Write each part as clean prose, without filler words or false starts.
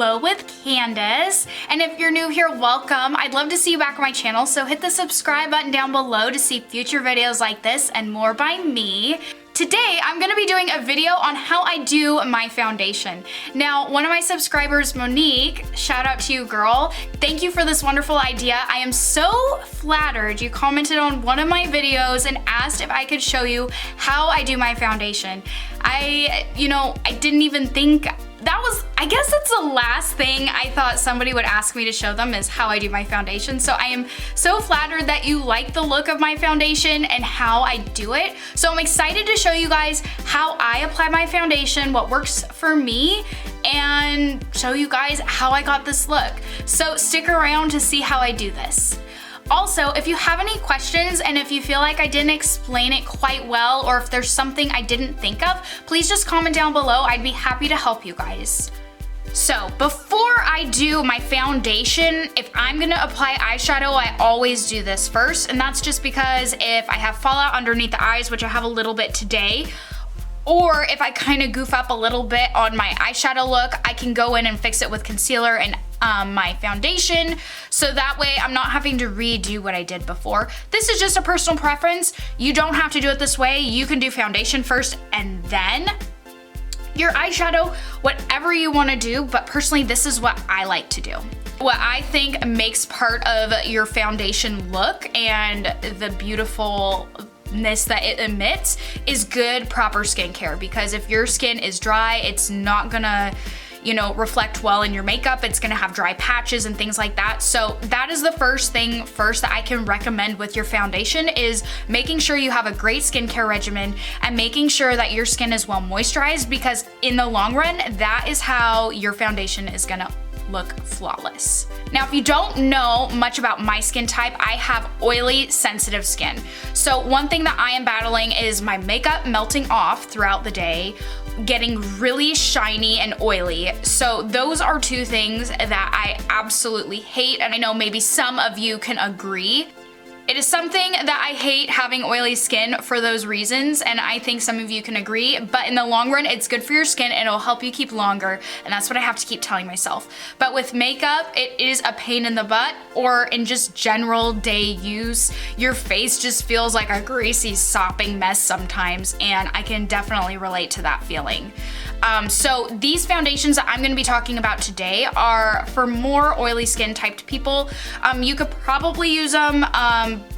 Glow with Candace. And if you're new here, welcome. I'd love to see you back on my channel, so hit the subscribe button down below to see future videos like this and more by me. Today, I'm gonna be doing a video on how I do my foundation. Now, one of my subscribers, Monique, shout out to you, girl. Thank you for this wonderful idea. I am so flattered. You commented on one of my videos and asked if I could show you how I do my foundation. I didn't even think I guess that's the last thing I thought somebody would ask me to show them is how I do my foundation. So I am so flattered that you like the look of my foundation and how I do it. So I'm excited to show you guys how I apply my foundation, what works for me, and show you guys how I got this look. So stick around to see how I do this. Also, if you have any questions and if you feel like I didn't explain it quite well or if there's something I didn't think of, please just comment down below. I'd be happy to help you guys. So before I do my foundation, if I'm gonna apply eyeshadow, I always do this first, and that's just because if I have fallout underneath the eyes, which I have a little bit today, or if I kind of goof up a little bit on my eyeshadow look, I can go in and fix it with concealer and my foundation, so that way I'm not having to redo what I did before. This is just a personal preference. You don't have to do it this way. You can do foundation first and then your eyeshadow, whatever you want to do, but personally this is what I like to do. What I think makes part of your foundation look and the beautifulness that it emits is good, proper skincare, because if your skin is dry, it's not gonna reflect well in your makeup. It's gonna have dry patches and things like that. So that is the first thing that I can recommend with your foundation is making sure you have a great skincare regimen and making sure that your skin is well moisturized, because in the long run, that is how your foundation is gonna look flawless. Now, if you don't know much about my skin type, I have oily, sensitive skin. So one thing that I am battling is my makeup melting off throughout the day, getting really shiny and oily. So those are two things that I absolutely hate, and I know maybe some of you can agree. It is something that I hate, having oily skin, for those reasons, and I think some of you can agree, but in the long run, it's good for your skin and it'll help you keep longer, and that's what I have to keep telling myself. But with makeup, it is a pain in the butt, or in just general day use, your face just feels like a greasy, sopping mess sometimes, and I can definitely relate to that feeling. So these foundations that I'm gonna be talking about today are for more oily skin typed people. You could probably use them,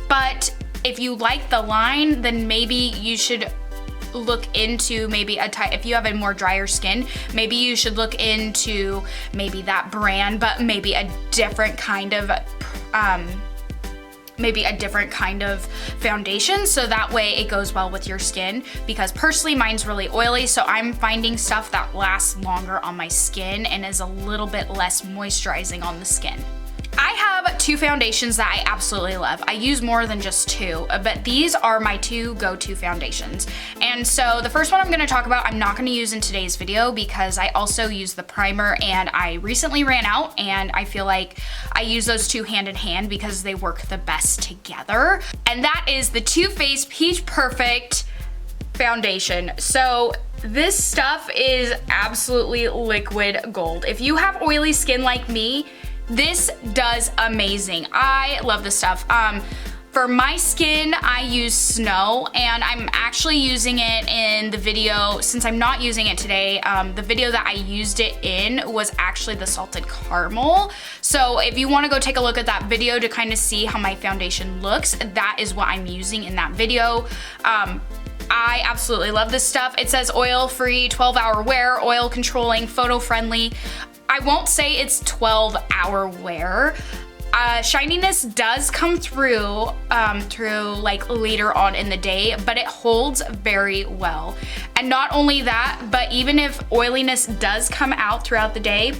but if you like the line, then maybe you should look into maybe if you have a more drier skin, maybe you should look into maybe that brand, but maybe a different kind of foundation, so that way it goes well with your skin, because personally mine's really oily, so I'm finding stuff that lasts longer on my skin and is a little bit less moisturizing on the skin. I have two foundations that I absolutely love. I use more than just two, but these are my two go-to foundations. And so the first one I'm gonna talk about, I'm not gonna use in today's video because I also use the primer and I recently ran out, and I feel like I use those two hand in hand because they work the best together. And that is the Too Faced Peach Perfect foundation. So this stuff is absolutely liquid gold. If you have oily skin like me, this does amazing. I love this stuff. For my skin, I use Snow, and I'm actually using it in the video, since I'm not using it today, the video that I used it in was actually the Salted Caramel. So if you wanna go take a look at that video to kind of see how my foundation looks, that is what I'm using in that video. I absolutely love this stuff. It says oil-free, 12-hour wear, oil controlling, photo-friendly. I won't say it's 12-hour wear. Shininess does come through like later on in the day, but it holds very well. And not only that, but even if oiliness does come out throughout the day,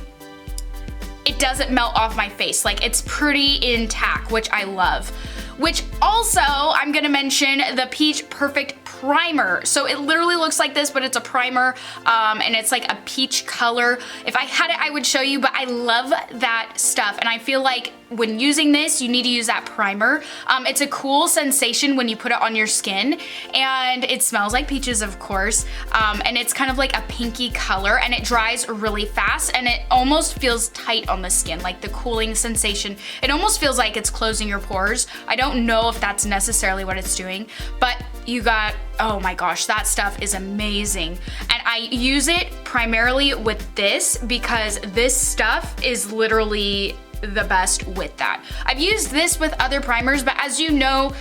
it doesn't melt off my face. Like, it's pretty intact, which I love. Which also, I'm gonna mention the Peach Perfect primer. So it literally looks like this, but it's a primer, and it's like a peach color. If I had it, I would show you, but I love that stuff, and I feel like when using this, you need to use that primer. It's a cool sensation when you put it on your skin, and it smells like peaches, of course, and it's kind of like a pinky color, and it dries really fast, and it almost feels tight on the skin, like the cooling sensation. It almost feels like it's closing your pores. I don't know if that's necessarily what it's doing, but you got, oh my gosh, that stuff is amazing. And I use it primarily with this because this stuff is literally the best with that. I've used this with other primers, but as you know,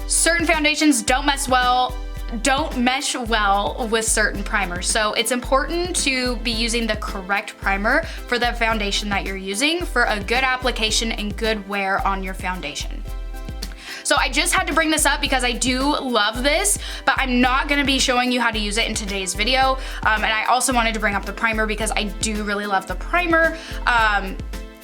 certain foundations don't mesh well with certain primers. So it's important to be using the correct primer for the foundation that you're using for a good application and good wear on your foundation. So I just had to bring this up because I do love this, but I'm not gonna be showing you how to use it in today's video. And I also wanted to bring up the primer because I do really love the primer.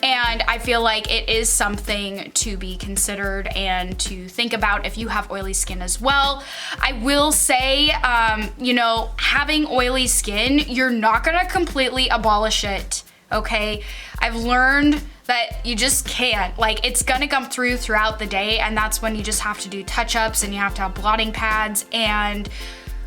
And I feel like it is something to be considered and to think about if you have oily skin as well. I will say, you know, having oily skin, you're not gonna completely abolish it, okay? I've learned that you just can't. Like, it's gonna come throughout the day, and that's when you just have to do touch-ups and you have to have blotting pads, and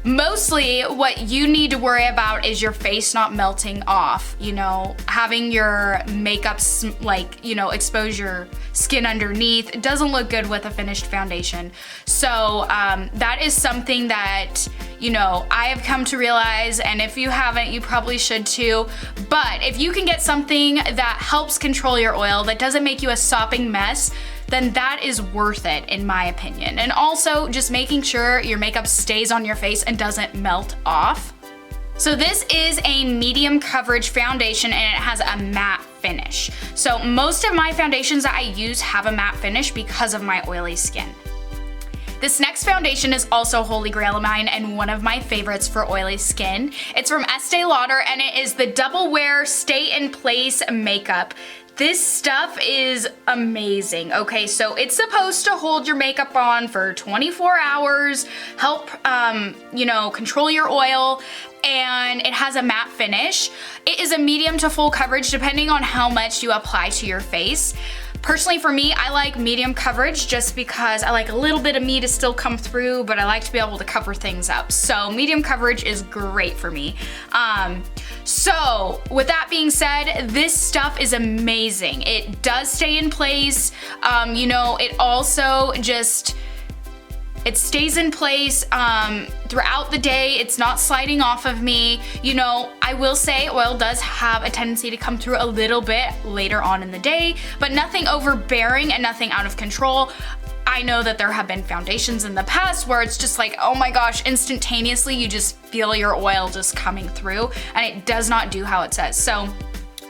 mostly what you need to worry about is your face not melting off, you know, having your makeup like, you know, expose your skin underneath. It doesn't look good with a finished foundation. So that is something that, you know, I have come to realize, and if you haven't, you probably should too. But if you can get something that helps control your oil, that doesn't make you a sopping mess, then that is worth it, in my opinion. And also just making sure your makeup stays on your face and doesn't melt off. So this is a medium coverage foundation, and it has a matte finish. So most of my foundations that I use have a matte finish because of my oily skin. This next foundation is also holy grail of mine and one of my favorites for oily skin. It's from Estee Lauder, and it is the Double Wear Stay in Place Makeup. This stuff is amazing. Okay, so it's supposed to hold your makeup on for 24 hours, help, you know, control your oil, and it has a matte finish. It is a medium to full coverage depending on how much you apply to your face. Personally, for me, I like medium coverage just because I like a little bit of me to still come through, but I like to be able to cover things up. So medium coverage is great for me. So with that being said, this stuff is amazing. It does stay in place. You know, it also just, it stays in place throughout the day. It's not sliding off of me. You know, I will say oil does have a tendency to come through a little bit later on in the day, but nothing overbearing and nothing out of control. I know that there have been foundations in the past where it's just like, oh my gosh, instantaneously you just feel your oil just coming through, and it does not do how it says. So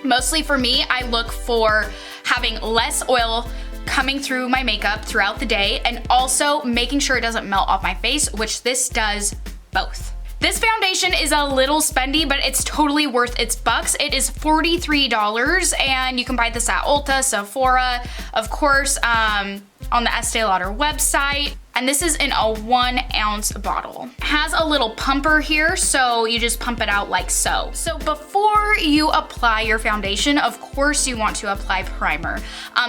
mostly for me, I look for having less oil coming through my makeup throughout the day, and also making sure it doesn't melt off my face, which this does both. This foundation is a little spendy, but it's totally worth its bucks. It is $43, and you can buy this at Ulta, Sephora, of course, on the Estee Lauder website. And this is in a 1 ounce bottle. It has a little pumper here, so you just pump it out like so. So before you apply your foundation, of course you want to apply primer.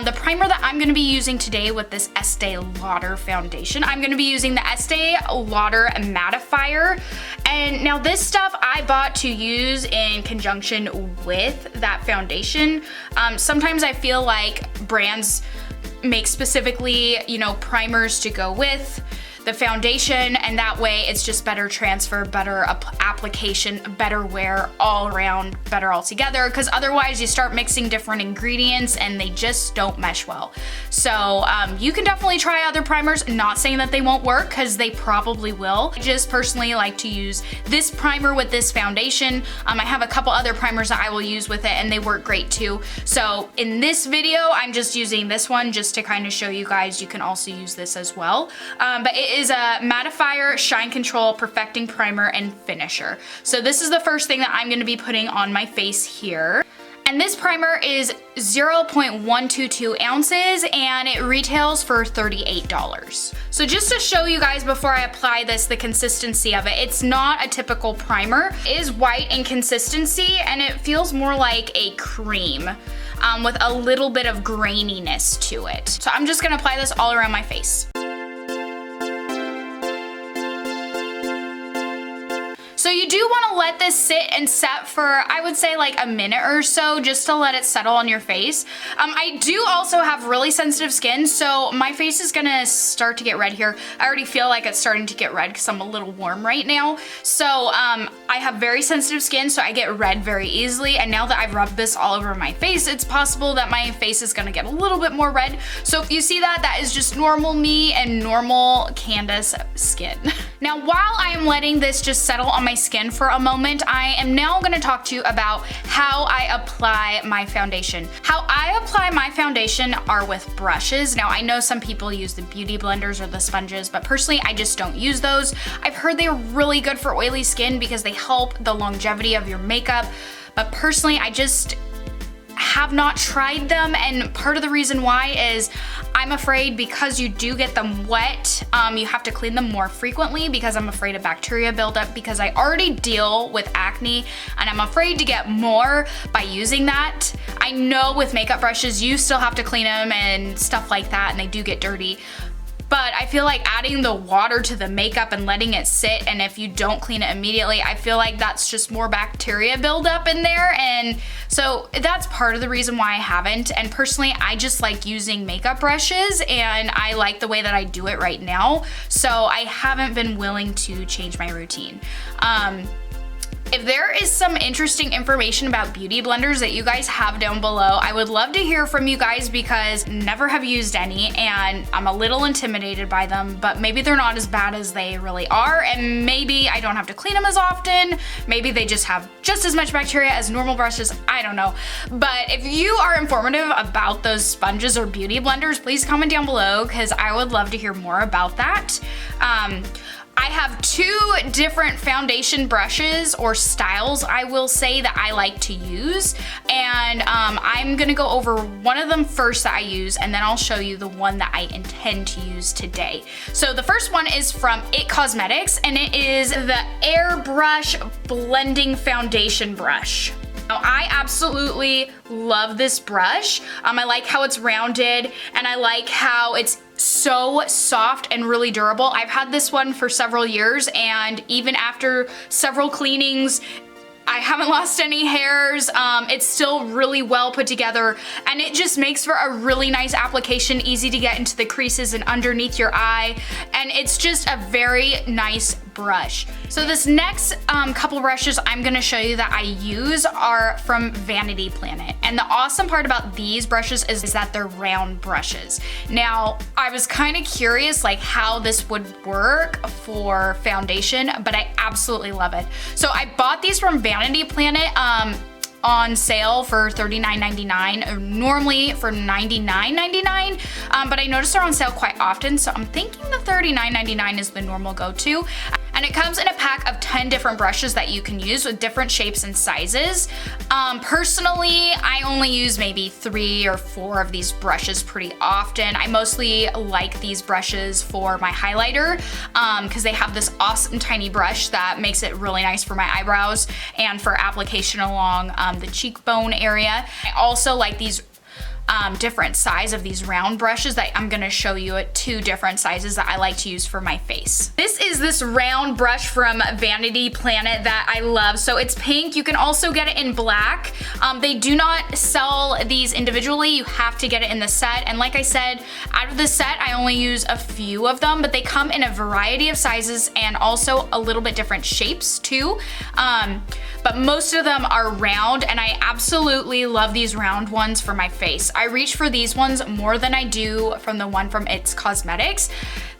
The primer that I'm gonna be using today with this Estee Lauder foundation, I'm gonna be using the Estee Lauder Mattifier. And now this stuff I bought to use in conjunction with that foundation. Sometimes I feel like brands make specifically, you know, primers to go with the foundation, and that way it's just better transfer, better application, better wear all around, better all together, because otherwise you start mixing different ingredients and they just don't mesh well. So you can definitely try other primers, not saying that they won't work, because they probably will. I just personally like to use this primer with this foundation. I have a couple other primers that I will use with it, and they work great too. So in this video, I'm just using this one just to kind of show you guys you can also use this as well. But it is a Mattifier Shine Control Perfecting Primer and Finisher. So this is the first thing that I'm gonna be putting on my face here. And this primer is 0.122 ounces and it retails for $38. So just to show you guys before I apply this, the consistency of it, it's not a typical primer. It is white in consistency and it feels more like a cream with a little bit of graininess to it. So I'm just gonna apply this all around my face. So you do want to let this sit and set for, I would say, like a minute or so, just to let it settle on your face. I do also have really sensitive skin, so my face is gonna start to get red here. I already feel like it's starting to get red because I'm a little warm right now. So I have very sensitive skin, so I get red very easily. And now that I've rubbed this all over my face, it's possible that my face is gonna get a little bit more red. So if you see that, that is just normal me and normal Candace skin. Now, while I am letting this just settle on my skin for a moment, I am now going to talk to you about how I apply my foundation. How I apply my foundation are with brushes. Now, I know some people use the beauty blenders or the sponges, but personally, I just don't use those. I've heard they're really good for oily skin because they help the longevity of your makeup, but personally, I just have not tried them, and part of the reason why is I'm afraid because you do get them wet, you have to clean them more frequently because I'm afraid of bacteria buildup because I already deal with acne and I'm afraid to get more by using that. I know with makeup brushes you still have to clean them and stuff like that and they do get dirty. But I feel like adding the water to the makeup and letting it sit, and if you don't clean it immediately, I feel like that's just more bacteria buildup in there, and so that's part of the reason why I haven't. And personally, I just like using makeup brushes and I like the way that I do it right now, so I haven't been willing to change my routine. If there is some interesting information about beauty blenders that you guys have down below, I would love to hear from you guys because never have used any and I'm a little intimidated by them, but maybe they're not as bad as they really are, and maybe I don't have to clean them as often. Maybe they just have just as much bacteria as normal brushes, I don't know. But if you are informative about those sponges or beauty blenders, please comment down below because I would love to hear more about that. I have two different foundation brushes or styles, I will say, that I like to use, and I'm gonna go over one of them first that I use, and then I'll show you the one that I intend to use today. So the first one is from IT Cosmetics, and it is the Airbrush Blending Foundation Brush. Now, I absolutely love this brush. I like how it's rounded and I like how it's so soft and really durable. I've had this one for several years and even after several cleanings, I haven't lost any hairs. It's still really well put together and it just makes for a really nice application, easy to get into the creases and underneath your eye, and it's just a very nice brush. So this next couple brushes I'm gonna show you that I use are from Vanity Planet, and the awesome part about these brushes is that they're round brushes. Now, I was kind of curious like how this would work for foundation, but I absolutely love it. So I bought these from Vanity Planet on sale for $39.99, normally for $99.99, but I noticed they're on sale quite often, so I'm thinking the $39.99 is the normal go-to. And it comes in a pack of 10 different brushes that you can use with different shapes and sizes. Personally, I only use maybe 3 or 4 of these brushes pretty often. I mostly like these brushes for my highlighter because they have this awesome tiny brush that makes it really nice for my eyebrows and for application along the cheekbone area. I also like these different size of these round brushes that I'm gonna show you at 2 different sizes that I like to use for my face. This is this round brush from Vanity Planet that I love. So it's pink. You can also get it in black. They do not sell these individually. You have to get it in the set. And like I said, out of the set, I only use a few of them, but they come in a variety of sizes and also a little bit different shapes too. But most of them are round, and I absolutely love these round ones for my face. I reach for these ones more than I do from the one from IT Cosmetics.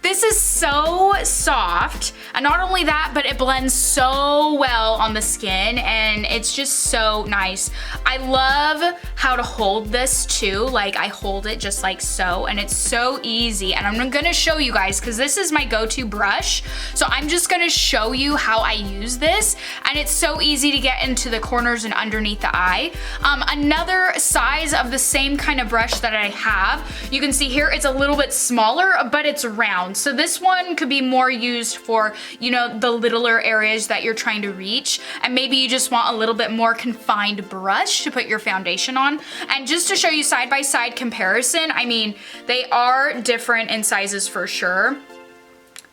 This is so soft, and not only that, but it blends so well on the skin, and it's just so nice. I love how to hold this too. Like, I hold it just like so, and it's so easy. And I'm gonna show you guys, because this is my go-to brush, so I'm just gonna show you how I use this, and it's so easy to get into the corners and underneath the eye. Another size of the same kind of brush that I have, you can see here, it's a little bit smaller, but it's round. So this one could be more used for, you know, the littler areas that you're trying to reach, and maybe you just want a little bit more confined brush to put your foundation on. And just to show you side by side comparison, I mean, they are different in sizes for sure.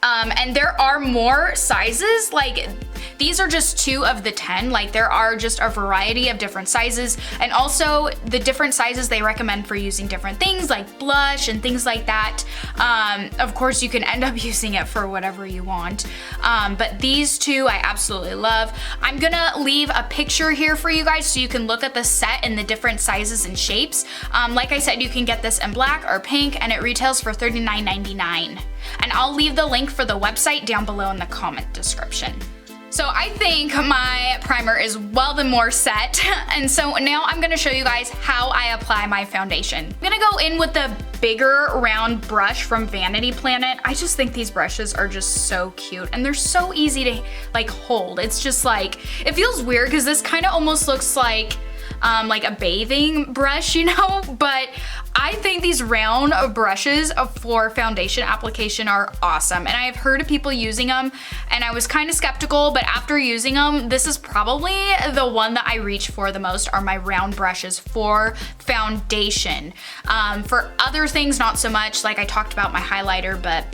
And there are more sizes, like these are just 2 of the 10, like there are just a variety of different sizes, and also the different sizes they recommend for using different things like blush and things like that. Of course you can end up using it for whatever you want, but these 2 I absolutely love. I'm gonna leave a picture here for you guys so you can look at the set in the different sizes and shapes. Like I said, you can get this in black or pink, and it retails for $39.99. And I'll leave the link for the website down below in the comment description. So I think my primer is well and more set, and so now I'm gonna show you guys how I apply my foundation. I'm gonna go in with the bigger round brush from Vanity Planet. I just think these brushes are just so cute, and they're so easy to like hold. It's just like, it feels weird because this kind of almost looks like a bathing brush, you know, but I think these round brushes for foundation application are awesome, and I've heard of people using them, and I was kind of skeptical, but after using them, this is probably the one that I reach for the most, are my round brushes for foundation. For other things, not so much, like I talked about my highlighter, but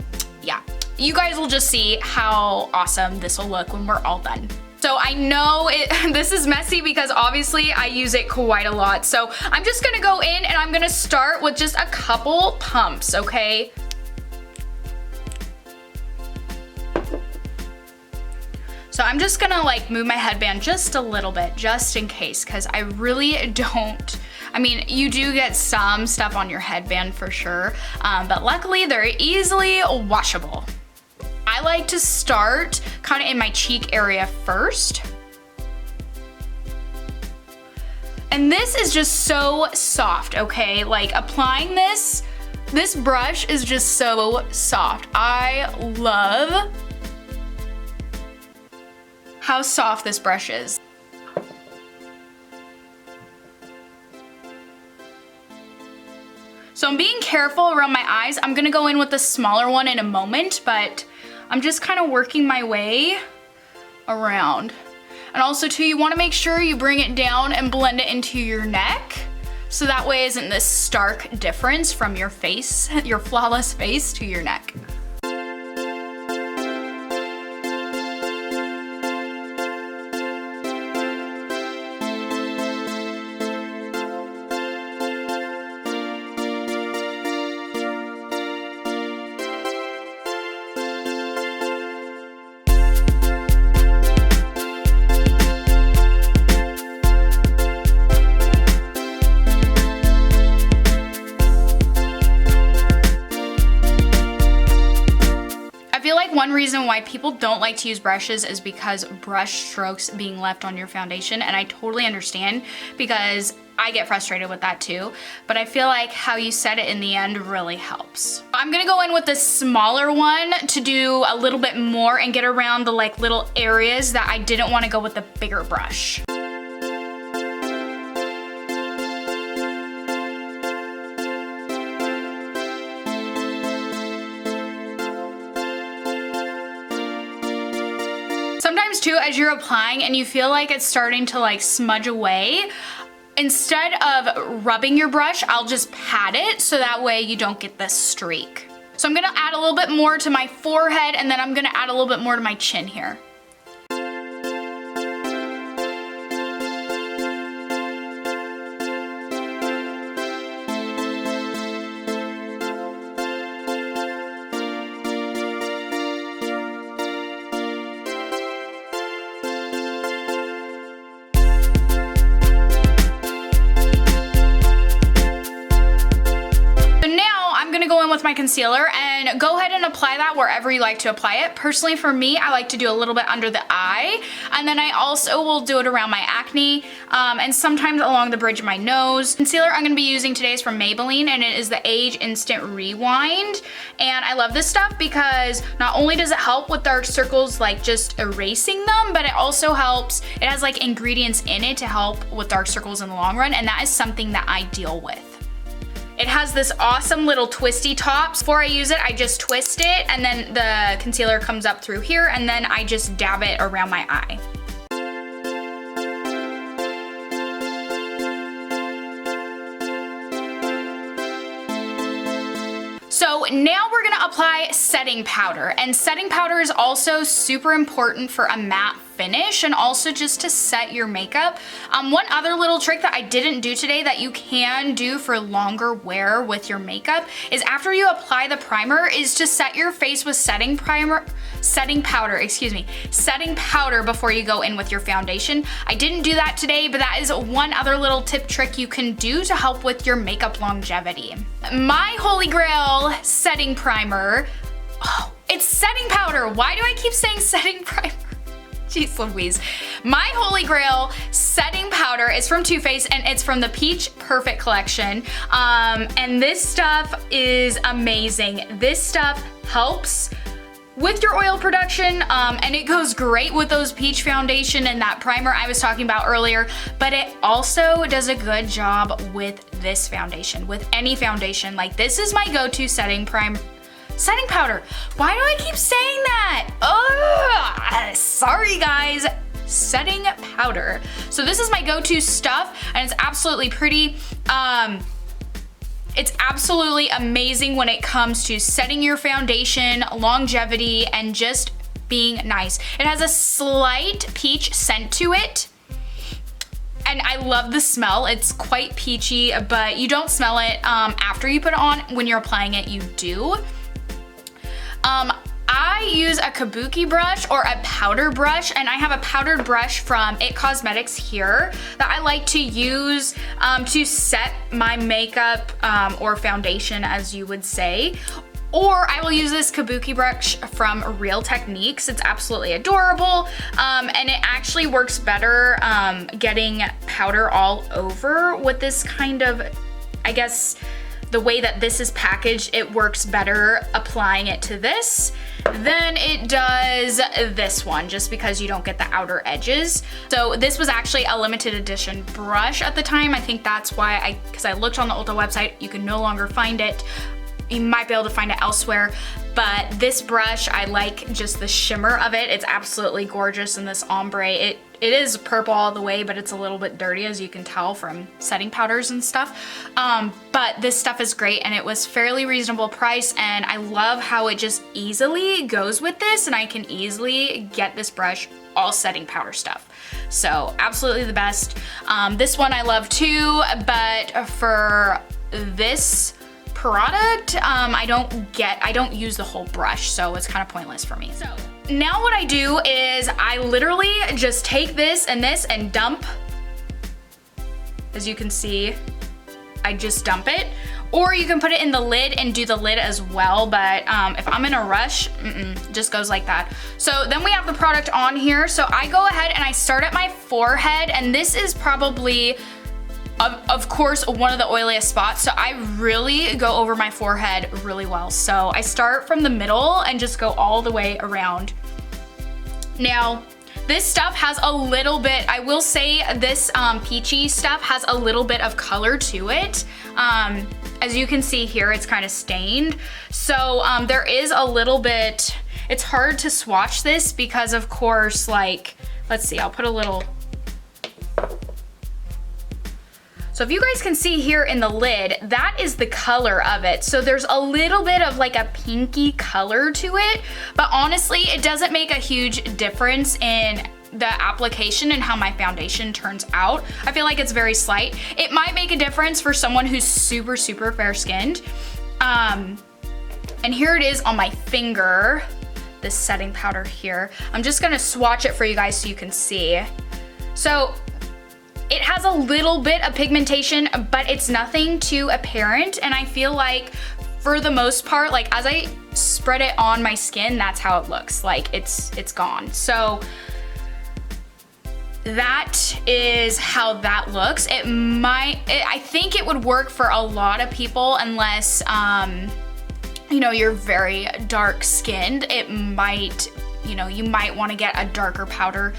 yeah. You guys will just see how awesome this will look when we're all done. So I know this is messy because obviously I use it quite a lot. So I'm just gonna go in and I'm gonna start with just a couple pumps, okay? So I'm just gonna like move my headband just a little bit, just in case, because I really don't, I mean, you do get some stuff on your headband for sure, but luckily they're easily washable. I like to start kind of in my cheek area first. And this is just so soft, okay? Like applying this brush is just so soft. I love how soft this brush is. So I'm being careful around my eyes. I'm gonna go in with the smaller one in a moment, but I'm just kind of working my way around. And also too, you wanna make sure you bring it down and blend it into your neck, so that way isn't this stark difference from your face, your flawless face, to your neck. One reason why people don't like to use brushes is because brush strokes being left on your foundation, and I totally understand because I get frustrated with that too, but I feel like how you set it in the end really helps. I'm gonna go in with the smaller one to do a little bit more and get around the like little areas that I didn't want to go with the bigger brush. Sometimes too, as you're applying and you feel like it's starting to like smudge away, instead of rubbing your brush, I'll just pat it so that way you don't get this streak. So I'm gonna add a little bit more to my forehead, and then I'm gonna add a little bit more to my chin here. my concealer and go ahead and apply that wherever you like to apply it. Personally for me, I like to do a little bit under the eye, and then I also will do it around my acne and sometimes along the bridge of my nose. Concealer I'm gonna be using today is from Maybelline, and it is the Age Instant Rewind. And I love this stuff because not only does it help with dark circles, like just erasing them, but it also helps, it has like ingredients in it to help with dark circles in the long run, and that is something that I deal with. It has this awesome little twisty top. Before I use it, I just twist it, and then the concealer comes up through here, and then I just dab it around my eye. So now we're gonna apply setting powder, and setting powder is also super important for a matte finish and also just to set your makeup. One other little trick that I didn't do today that you can do for longer wear with your makeup is after you apply the primer is to set your face with setting powder before you go in with your foundation. I didn't do that today, but that is one other little tip trick you can do to help with your makeup longevity. My holy grail setting primer, oh, it's setting powder. Why do I keep saying setting primer? Jeez Louise. My holy grail setting powder is from Too Faced, and it's from the Peach Perfect collection. And this stuff is amazing. This stuff helps with your oil production, and it goes great with those peach foundation and that primer I was talking about earlier, but it also does a good job with this foundation, with any foundation. Like, this is my go-to setting powder. Why do I keep saying that? Oh, sorry guys. Setting powder. So this is my go-to stuff, and it's absolutely pretty. It's absolutely amazing when it comes to setting your foundation, longevity, and just being nice. It has a slight peach scent to it, and I love the smell. It's quite peachy, but you don't smell it after you put it on. When you're applying it, you do. I use a kabuki brush or a powder brush, and I have a powdered brush from IT Cosmetics here that I like to use to set my makeup or foundation, as you would say. Or I will use this kabuki brush from Real Techniques. It's absolutely adorable, and it actually works better getting powder all over with this kind of, I guess, the way that this is packaged, it works better applying it to this than it does this one, just because you don't get the outer edges. So this was actually a limited edition brush at the time. I think that's why because I looked on the Ulta website, you can no longer find it. You might be able to find it elsewhere, but this brush, I like just the shimmer of it. It's absolutely gorgeous in this ombre. It is purple all the way, but it's a little bit dirty, as you can tell from setting powders and stuff. But this stuff is great, and it was fairly reasonable price, and I love how it just easily goes with this, and I can easily get this brush all setting powder stuff. So absolutely the best. This one I love too, but for this product, I don't use the whole brush, so it's kind of pointless for me. So now what I do is I literally just take this and dump. As you can see, I just dump it. Or you can put it in the lid and do the lid as well, but if I'm in a rush, just goes like that. So then we have the product on here. So I go ahead and I start at my forehead, and this is probably, of course, one of the oiliest spots, so I really go over my forehead really well. So I start from the middle and just go all the way around. Now, this stuff has a little bit, I will say this peachy stuff has a little bit of color to it. As you can see here, it's kind of stained. So there is a little bit, it's hard to swatch this because, of course, like, let's see, I'll put a little. So if you guys can see here in the lid, that is the color of it. So there's a little bit of like a pinky color to it, but honestly, it doesn't make a huge difference in the application and how my foundation turns out. I feel like it's very slight. It might make a difference for someone who's super, super fair skinned. And here it is on my finger, this setting powder here. I'm just gonna swatch it for you guys so you can see. So it has a little bit of pigmentation, but it's nothing too apparent, and I feel like for the most part, like as I spread it on my skin, that's how it looks. Like it's gone. So that is how that looks. I think it would work for a lot of people unless, you know, you're very dark skinned. It might, you know, you might want to get a darker powder.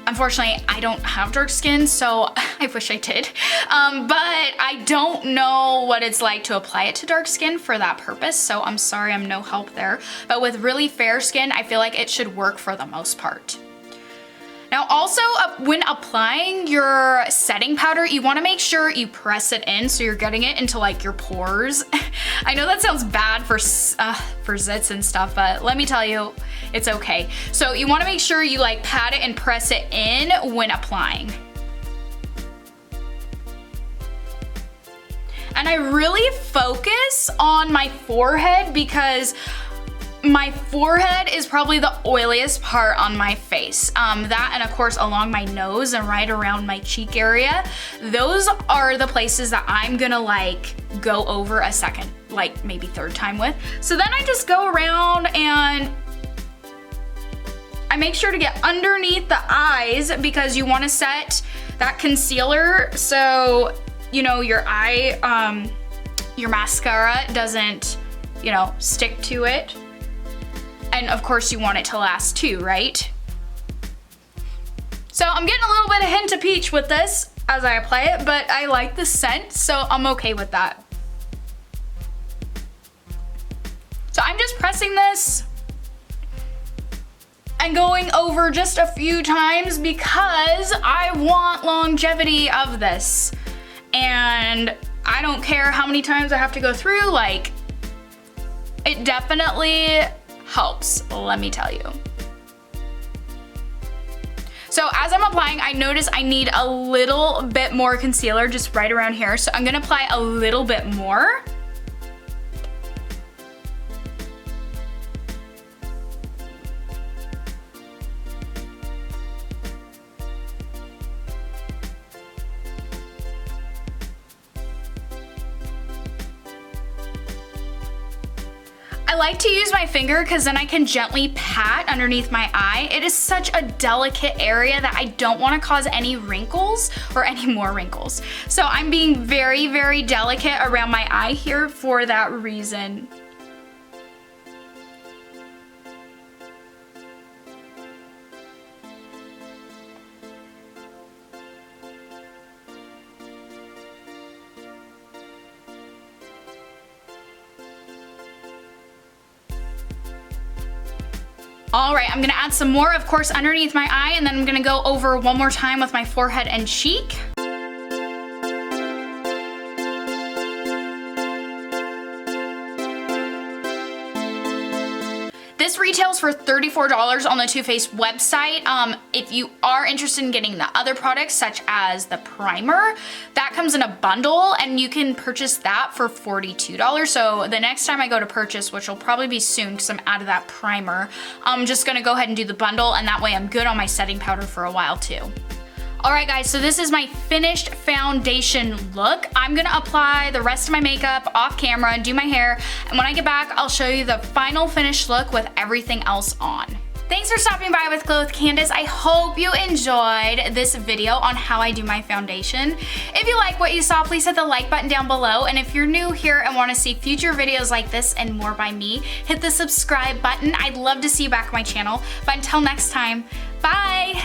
Unfortunately, I don't have dark skin, so I wish I did. But I don't know what it's like to apply it to dark skin for that purpose, so I'm sorry, I'm no help there. But with really fair skin, I feel like it should work for the most part. Now also, when applying your setting powder, you wanna make sure you press it in so you're getting it into like your pores. I know that sounds bad for zits and stuff, but let me tell you, it's okay. So you wanna make sure you like pat it and press it in when applying. And I really focus on my forehead because my forehead is probably the oiliest part on my face. That and of course along my nose and right around my cheek area. Those are the places that I'm gonna like go over a second, like maybe third time with. So then I just go around and I make sure to get underneath the eyes because you wanna set that concealer so, you know, your eye, your mascara doesn't, you know, stick to it. And of course you want it to last too, right? So I'm getting a little bit of hint of peach with this as I apply it, but I like the scent, so I'm okay with that. So I'm just pressing this and going over just a few times because I want longevity of this. And I don't care how many times I have to go through, like, it definitely helps, let me tell you. So as I'm applying, I notice I need a little bit more concealer just right around here. So I'm gonna apply a little bit more. I like to use my finger because then I can gently pat underneath my eye. It is such a delicate area that I don't want to cause any wrinkles or any more wrinkles. So I'm being very, very delicate around my eye here for that reason. All right, I'm gonna add some more, of course, underneath my eye, and then I'm gonna go over one more time with my forehead and cheek. This retails for $34 on the Too Faced website. If you are interested in getting the other products, such as the primer, that comes in a bundle and you can purchase that for $42. So the next time I go to purchase, which will probably be soon because I'm out of that primer, I'm just gonna go ahead and do the bundle, and that way I'm good on my setting powder for a while too. All right guys, so this is my finished foundation look. I'm gonna apply the rest of my makeup off camera and do my hair, and when I get back, I'll show you the final finished look with everything else on. Thanks for stopping by with Glow with Candace. I hope you enjoyed this video on how I do my foundation. If you like what you saw, please hit the like button down below, and if you're new here and wanna see future videos like this and more by me, hit the subscribe button. I'd love to see you back on my channel, but until next time, bye!